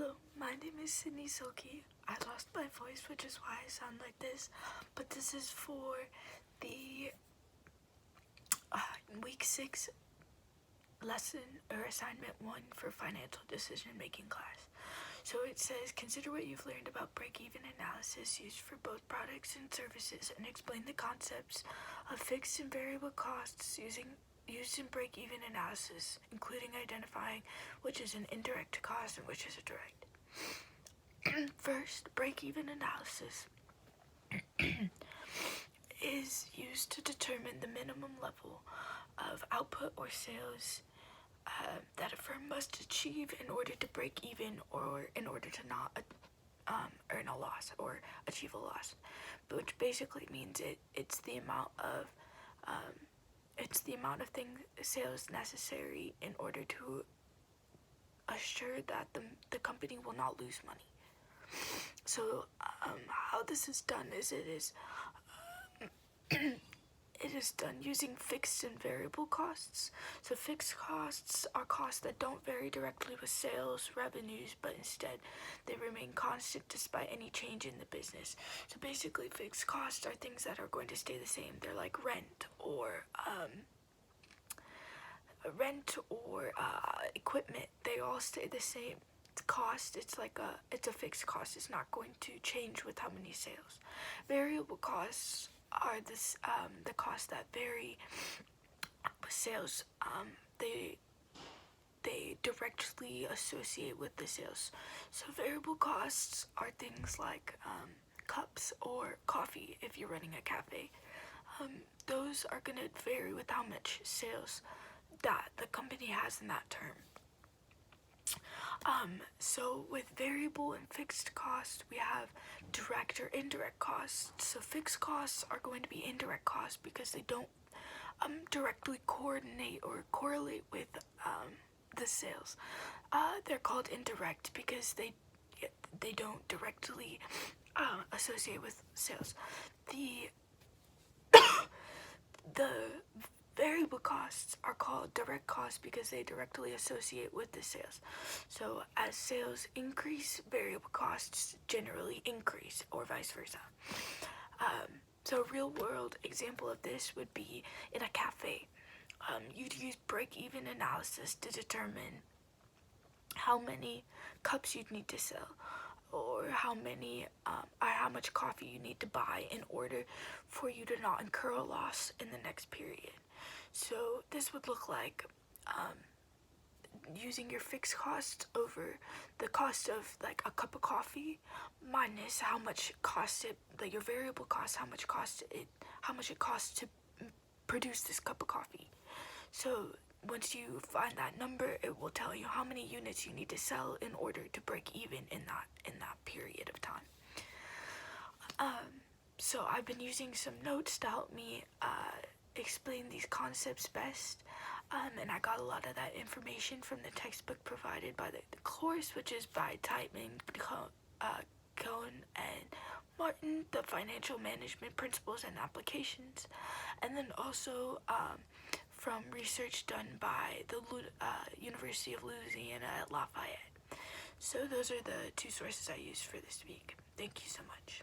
Hello, my name is Sydney Silky. I lost my voice, which is why I sound like this, but this is for the week 6 lesson or assignment 1 for financial decision making class. So it says, consider what you've learned about break-even analysis used for both products and services and explain the concepts of fixed and variable costs used in break-even analysis, including identifying which is an indirect cost and which is a direct. First, break-even analysis is used to determine the minimum level of output or sales that a firm must achieve in order to break even or in order to not earn a loss or achieve a loss, which basically means it's the amount of sales necessary in order to assure that the company will not lose money. So how this is done is it is done using fixed and variable costs. So fixed costs are costs that don't vary directly with sales revenues, but instead they remain constant despite any change in the business. So basically fixed costs are things that are going to stay the same. They're like rent or equipment. They all stay the same cost. It's a fixed cost. It's not going to change with how many sales. Variable costs are the costs that vary with sales. They directly associate with the sales. So variable costs are things like cups or coffee if you're running a cafe. Those are going to vary with how much sales that the company has in that term. So with variable and fixed costs, we have direct or indirect costs. So fixed costs are going to be indirect costs because they don't directly coordinate or correlate with the sales. They're called indirect because they don't directly associate with sales. The variable costs are called direct costs because they directly associate with the sales. So as sales increase, variable costs generally increase, or vice versa. So a real world example of this would be in a cafe. You'd use break-even analysis to determine how many cups you'd need to sell, or how much coffee you need to buy in order for you to not incur a loss in the next period. So this would look like using your fixed cost over the cost of like a cup of coffee minus how much costs it, like your variable cost, how much it costs to produce this cup of coffee. So once you find that number, it will tell you how many units you need to sell in order to break even in that period of time. So I've been using some notes to help me explain these concepts best, and I got a lot of that information from the textbook provided by the course, which is by Titeman, Cohen, and Martin, the Financial Management Principles and Applications, and then also from research done by the University of Louisiana at Lafayette. So those are the two sources I used for this week. Thank you so much.